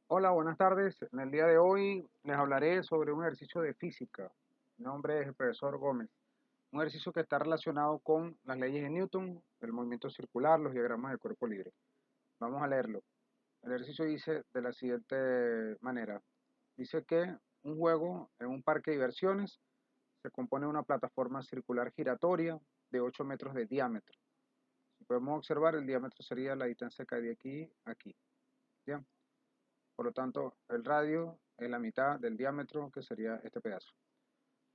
Hola, buenas tardes. En el día de hoy les hablaré sobre un ejercicio de física. Mi nombre es el profesor Gómez. Un ejercicio que está relacionado con las leyes de Newton, el movimiento circular, los diagramas de cuerpo libre. Vamos a leerlo. El ejercicio dice de la siguiente manera. Dice que un juego en un parque de diversiones se compone de una plataforma circular giratoria de 8 metros de diámetro. Si podemos observar, el diámetro sería la distancia que hay de aquí a aquí. ¿Bien? Por lo tanto, el radio es la mitad del diámetro, que sería este pedazo.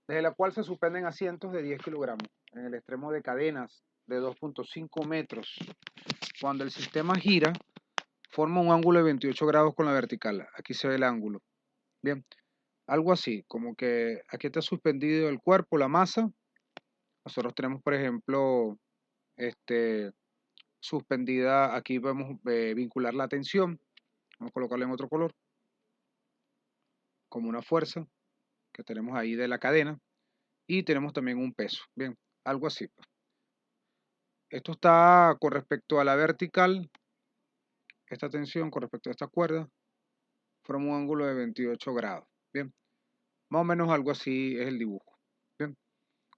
Desde la cual se suspenden asientos de 10 kilogramos en el extremo de cadenas de 2,5 metros. Cuando el sistema gira, forma un ángulo de 28 grados con la vertical. Aquí se ve el ángulo. Bien, algo así, como que aquí está suspendido el cuerpo, la masa. Nosotros tenemos, por ejemplo, suspendida, aquí podemos vincular la tensión. Vamos a colocarla en otro color, como una fuerza que tenemos ahí de la cadena. Y tenemos también un peso. Bien, algo así. Esto está con respecto a la vertical, esta tensión con respecto a esta cuerda, forma un ángulo de 28 grados. Bien, más o menos algo así es el dibujo. Bien,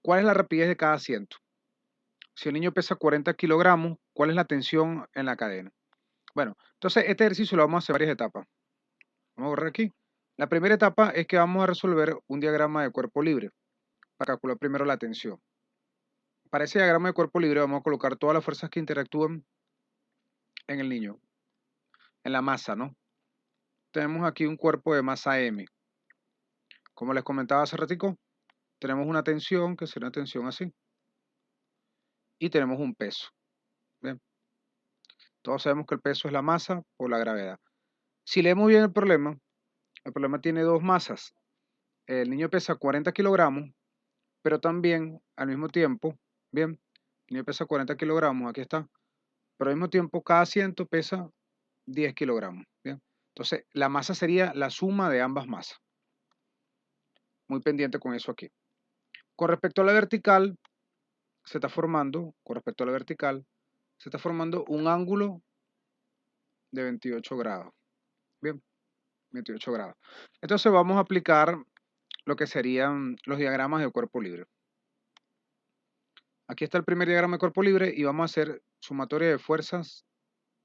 ¿cuál es la rapidez de cada asiento? Si el niño pesa 40 kilogramos, ¿cuál es la tensión en la cadena? Bueno, entonces este ejercicio lo vamos a hacer en varias etapas. Vamos a borrar aquí. La primera etapa es que vamos a resolver un diagrama de cuerpo libre para calcular primero la tensión. Para ese diagrama de cuerpo libre vamos a colocar todas las fuerzas que interactúan en el niño, en la masa, ¿no? Tenemos aquí un cuerpo de masa M. Como les comentaba hace ratico, tenemos una tensión, que sería una tensión así, y tenemos un peso. Bien, todos sabemos que el peso es la masa por la gravedad. Si leemos bien el problema tiene dos masas. El niño pesa 40 kilogramos, pero también al mismo tiempo, bien, el niño pesa 40 kilogramos, aquí está, pero al mismo tiempo cada asiento pesa 10 kilogramos. Bien, entonces la masa sería la suma de ambas masas. Muy pendiente con eso aquí. Con respecto a la vertical, se está formando, con respecto a la vertical, se está formando un ángulo de 28 grados. Bien, 28 grados. Entonces vamos a aplicar lo que serían los diagramas de cuerpo libre. Aquí está el primer diagrama de cuerpo libre y vamos a hacer sumatoria de fuerzas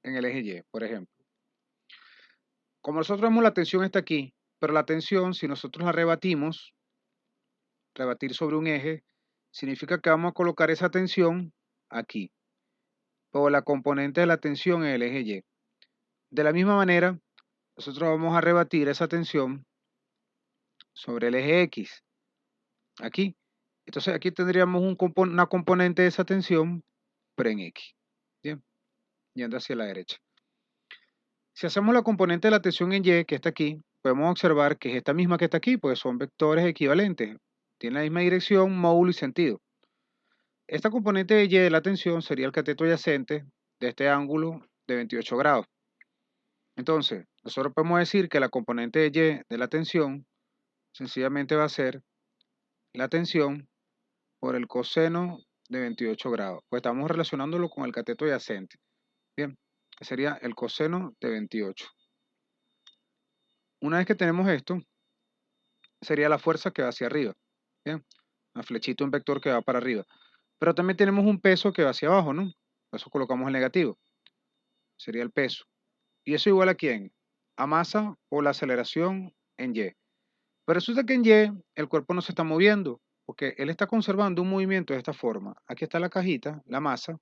en el eje Y, por ejemplo. Como nosotros vemos la tensión está aquí, pero la tensión, si nosotros la rebatimos, rebatir sobre un eje, significa que vamos a colocar esa tensión aquí, o la componente de la tensión en el eje Y. De la misma manera, nosotros vamos a rebatir esa tensión sobre el eje X, aquí. Entonces aquí tendríamos una componente de esa tensión, pero en X, bien, yendo hacia la derecha. Si hacemos la componente de la tensión en Y, que está aquí, podemos observar que es esta misma que está aquí, pues son vectores equivalentes, tienen la misma dirección, módulo y sentido. Esta componente de Y de la tensión sería el cateto adyacente de este ángulo de 28 grados. Entonces, nosotros podemos decir que la componente de Y de la tensión sencillamente va a ser la tensión por el coseno de 28 grados. Pues estamos relacionándolo con el cateto adyacente. Bien, que sería el coseno de 28. Una vez que tenemos esto, sería la fuerza que va hacia arriba. Bien, una flechita, un vector que va para arriba. Pero también tenemos un peso que va hacia abajo, ¿no? Por eso colocamos el negativo. Sería el peso. ¿Y eso igual a quién? A masa por la aceleración en Y. Pero resulta que en Y el cuerpo no se está moviendo, porque él está conservando un movimiento de esta forma. Aquí está la cajita, la masa,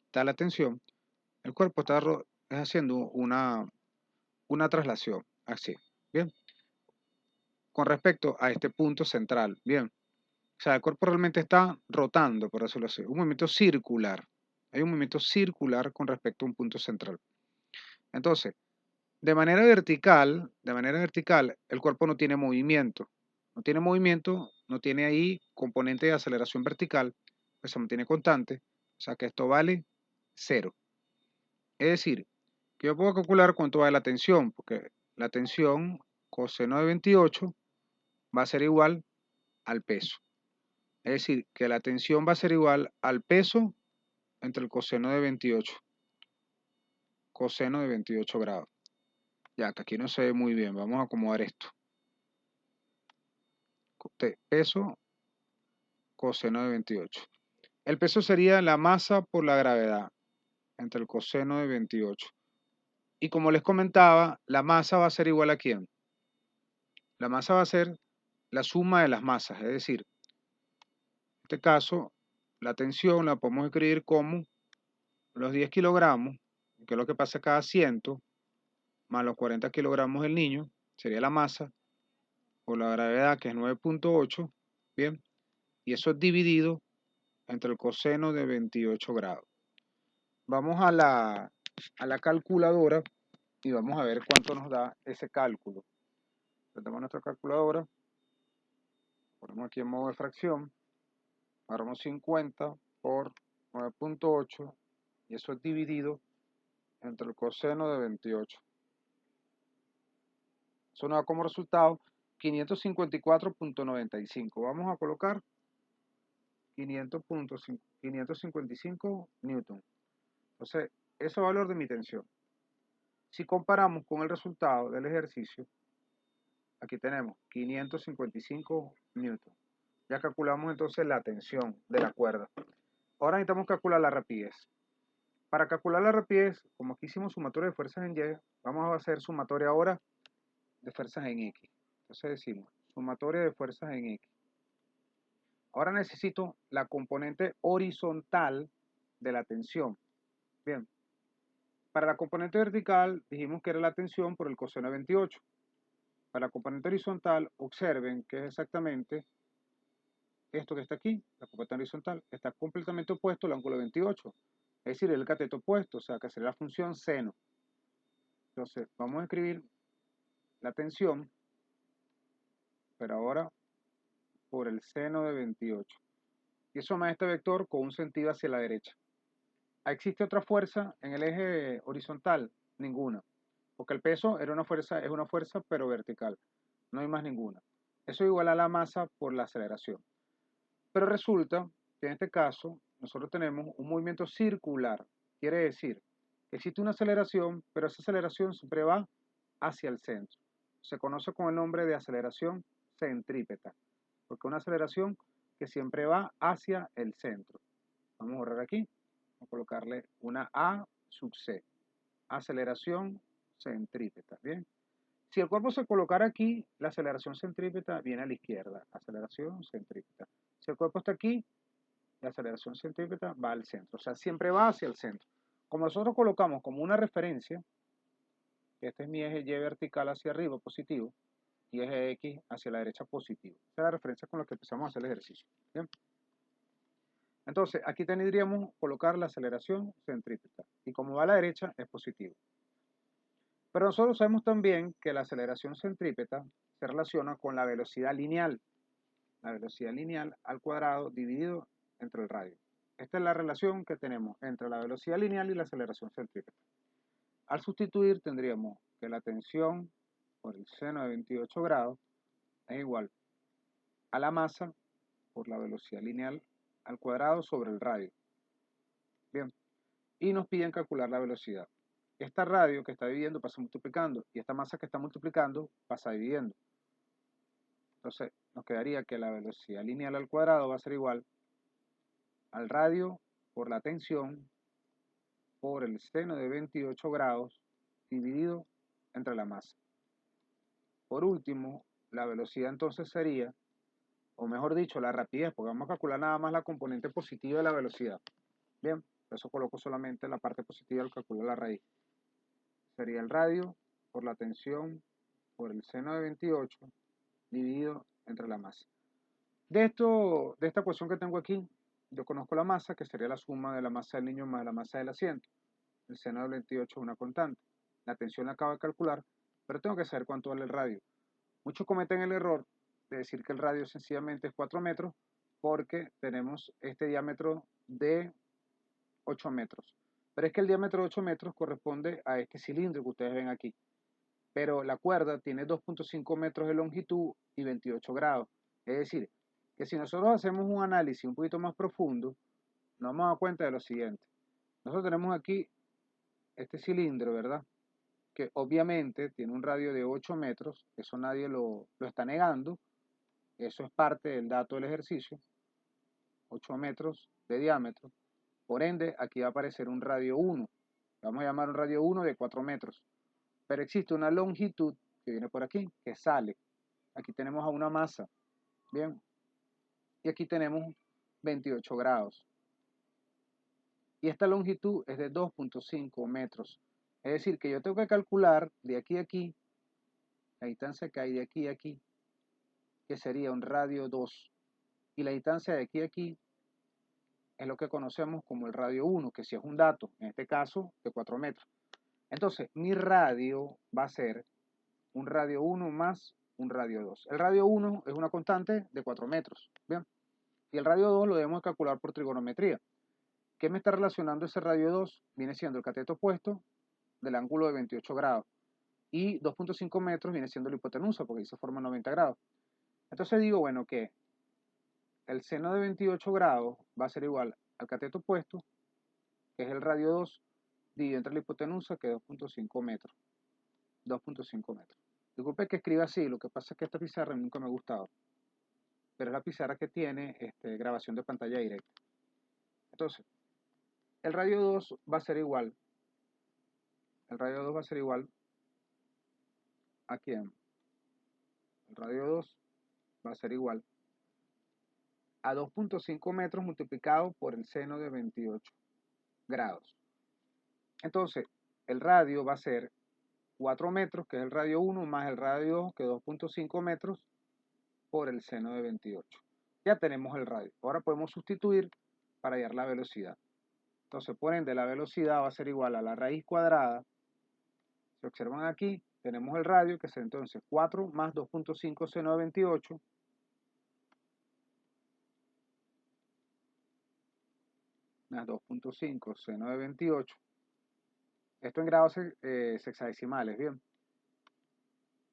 está la tensión. El cuerpo está haciendo una traslación, así. Bien. Con respecto a este punto central. Bien. O sea, el cuerpo realmente está rotando, por decirlo así. Un movimiento circular. Hay un movimiento circular con respecto a un punto central. Entonces, de manera vertical, el cuerpo no tiene movimiento. No tiene movimiento, no tiene ahí componente de aceleración vertical, pues se mantiene constante. O sea que esto vale cero. Es decir, que yo puedo calcular cuánto vale la tensión, porque la tensión coseno de 28 va a ser igual al peso. Es decir, que la tensión va a ser igual al peso entre el coseno de 28. Coseno de 28 grados. Ya que aquí no se ve muy bien, vamos a acomodar esto. Peso coseno de 28. El peso sería la masa por la gravedad entre el coseno de 28. Y como les comentaba, la masa va a ser igual a ¿quién? La masa va a ser la suma de las masas, es decir, en este caso, la tensión la podemos escribir como los 10 kilogramos, que es lo que pasa cada 100, más los 40 kilogramos del niño, sería la masa, por la gravedad, que es 9.8, bien, y eso es dividido entre el coseno de 28 grados. Vamos a la calculadora y vamos a ver cuánto nos da ese cálculo. Tenemos nuestra calculadora, ponemos aquí en modo de fracción, agarramos 50 por 9.8 y eso es dividido entre el coseno de 28. Eso nos da como resultado 554.95. Vamos a colocar 555 newton. Entonces, ese es el valor de mi tensión. Si comparamos con el resultado del ejercicio, aquí tenemos 555 newton. Ya calculamos entonces la tensión de la cuerda. Ahora necesitamos calcular la rapidez. Para calcular la rapidez, como aquí hicimos sumatoria de fuerzas en Y, vamos a hacer sumatoria ahora de fuerzas en X. Entonces decimos sumatoria de fuerzas en X. Ahora necesito la componente horizontal de la tensión. Bien. Para la componente vertical dijimos que era la tensión por el coseno de 28. Para la componente horizontal, observen que es exactamente esto que está aquí, la componente horizontal, está completamente opuesto al ángulo 28. Es decir, el cateto opuesto, o sea, que sería la función seno. Entonces, vamos a escribir la tensión, pero ahora por el seno de 28. Y eso me da este vector con un sentido hacia la derecha. ¿Existe otra fuerza en el eje horizontal? Ninguna. Porque el peso es una fuerza pero vertical. No hay más ninguna. Eso es igual a la masa por la aceleración. Pero resulta que en este caso nosotros tenemos un movimiento circular. Quiere decir que existe una aceleración, pero esa aceleración siempre va hacia el centro. Se conoce con el nombre de aceleración centrípeta, porque es una aceleración que siempre va hacia el centro. Vamos a borrar aquí, vamos a colocarle una A sub C, aceleración centrípeta, ¿bien? Si el cuerpo se colocara aquí, la aceleración centrípeta viene a la izquierda, aceleración centrípeta. Si el cuerpo está aquí, la aceleración centrípeta va al centro, o sea, siempre va hacia el centro. Como nosotros colocamos como una referencia, este es mi eje Y vertical hacia arriba, positivo, y eje X hacia la derecha, positivo. Esa es la referencia con la que empezamos a hacer el ejercicio. ¿Bien? Entonces, aquí tendríamos colocar la aceleración centrípeta, y como va a la derecha, es positivo. Pero nosotros sabemos también que la aceleración centrípeta se relaciona con la velocidad lineal al cuadrado dividido entre el radio. Esta es la relación que tenemos entre la velocidad lineal y la aceleración centrípeta. Al sustituir tendríamos que la tensión por el seno de 28 grados es igual a la masa por la velocidad lineal al cuadrado sobre el radio. Bien, y nos piden calcular la velocidad. Esta radio que está dividiendo pasa multiplicando y esta masa que está multiplicando pasa dividiendo. Entonces nos quedaría que la velocidad lineal al cuadrado va a ser igual al radio por la tensión por el seno de 28 grados dividido entre la masa. Por último, la velocidad entonces sería, o mejor dicho, la rapidez, porque vamos a calcular nada más la componente positiva de la velocidad. Bien, por eso coloco solamente la parte positiva al calcular la raíz. Sería el radio por la tensión por el seno de 28 dividido entre la masa. De esta ecuación que tengo aquí, yo conozco la masa, que sería la suma de la masa del niño más la masa del asiento. El seno del 28 es una constante. La tensión la acabo de calcular, pero tengo que saber cuánto vale el radio. Muchos cometen el error de decir que el radio sencillamente es 4 metros porque tenemos este diámetro de 8 metros. Pero es que el diámetro de 8 metros corresponde a este cilindro que ustedes ven aquí. Pero la cuerda tiene 2.5 metros de longitud y 28 grados. Es decir, que si nosotros hacemos un análisis un poquito más profundo, nos vamos a dar cuenta de lo siguiente. Nosotros tenemos aquí este cilindro, ¿verdad? que obviamente tiene un radio de 8 metros, eso nadie lo está negando, eso es parte del dato del ejercicio, 8 metros de diámetro, por ende aquí va a aparecer un radio 1, vamos a llamar un radio 1 de 4 metros, pero existe una longitud que viene por aquí, que sale, aquí tenemos a una masa, bien, y aquí tenemos 28 grados, y esta longitud es de 2.5 metros, es decir, que yo tengo que calcular de aquí a aquí, la distancia que hay de aquí a aquí, que sería un radio 2, y la distancia de aquí a aquí es lo que conocemos como el radio 1, que si es un dato, en este caso, de 4 metros. Entonces, mi radio va a ser un radio 1 más un radio 2. El radio 1 es una constante de 4 metros, ¿bien? Y el radio 2 lo debemos calcular por trigonometría. ¿Qué me está relacionando ese radio 2? Viene siendo el cateto opuesto del ángulo de 28 grados. Y 2.5 metros viene siendo la hipotenusa, porque ahí se forma 90 grados. Entonces digo, bueno, que el seno de 28 grados va a ser igual al cateto opuesto, que es el radio 2, dividido entre la hipotenusa, que es 2.5 metros. 2.5 metros. Disculpe que escriba así, lo que pasa es que esta pizarra nunca me ha gustado, pero es la pizarra que tiene grabación de pantalla directa. Entonces, el radio 2 va a ser igual, el radio 2 va a ser igual a quién? El radio 2 va a ser igual a 2.5 metros multiplicado por el seno de 28 grados. Entonces, el radio va a ser 4 metros, que es el radio 1, más el radio 2, que es 2.5 metros, por el seno de 28. Ya tenemos el radio. Ahora podemos sustituir para hallar la velocidad. Entonces, por ende, la velocidad va a ser igual a la raíz cuadrada. Si observan aquí, tenemos el radio, que es entonces 4 más 2.5 seno de 28, más 2.5 seno de 28. Esto en grados sexagesimales, bien.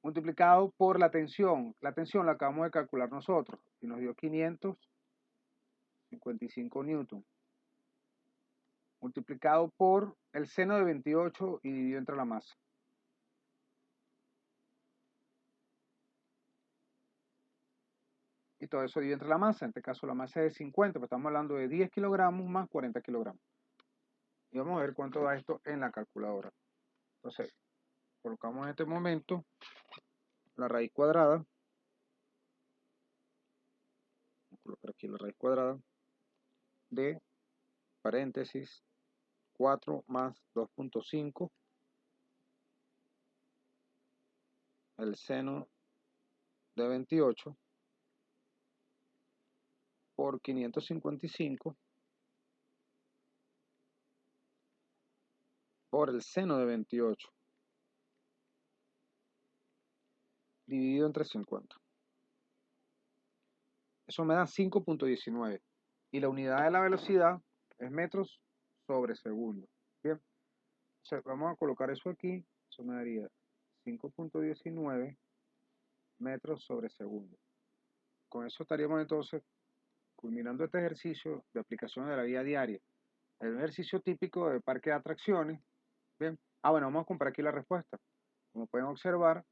Multiplicado por la tensión. La tensión la acabamos de calcular nosotros y nos dio 555 newton. Multiplicado por el seno de 28 y dividido entre la masa. Y todo eso dividido entre la masa. En este caso la masa es de 50, pero estamos hablando de 10 kilogramos más 40 kilogramos. Y vamos a ver cuánto da esto en la calculadora. Entonces, colocamos en este momento la raíz cuadrada. Vamos a colocar aquí la raíz cuadrada de paréntesis 4 más 2.5 el seno de 28 por 555 por el seno de 28 dividido entre 50. Eso me da 5.19 y la unidad de la velocidad es metros sobre segundo. Bien, o sea, vamos a colocar eso aquí, eso me daría 5.19 metros sobre segundo. Con eso estaríamos entonces culminando este ejercicio de aplicación de la vida diaria. Es un ejercicio típico de parque de atracciones. Bien, bueno, vamos a comprar aquí la respuesta. Como pueden observar,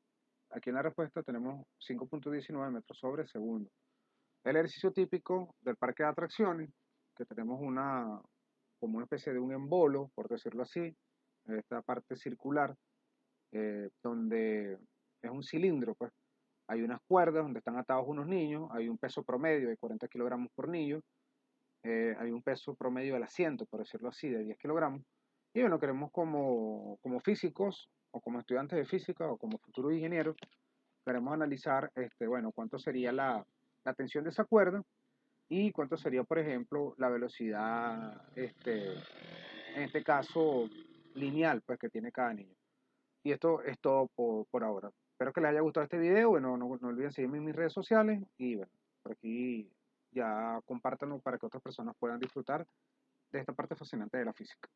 aquí en la respuesta tenemos 5.19 metros sobre segundo. El ejercicio típico del parque de atracciones, que tenemos como una especie de un embolo, por decirlo así, esta parte circular, donde es un cilindro, pues. Hay unas cuerdas donde están atados unos niños, hay un peso promedio de 40 kilogramos por niño, hay un peso promedio del asiento, por decirlo así, de 10 kilogramos. Y bueno, queremos como físicos, o como estudiantes de física, o como futuros ingenieros, queremos analizar, bueno, cuánto sería la tensión de esa cuerda y cuánto sería, por ejemplo, la velocidad, en este caso, lineal, pues, que tiene cada niño. Y esto es todo por ahora. Espero que les haya gustado este video. Bueno, no olviden seguirme en mis redes sociales y bueno, por aquí ya compártanlo para que otras personas puedan disfrutar de esta parte fascinante de la física.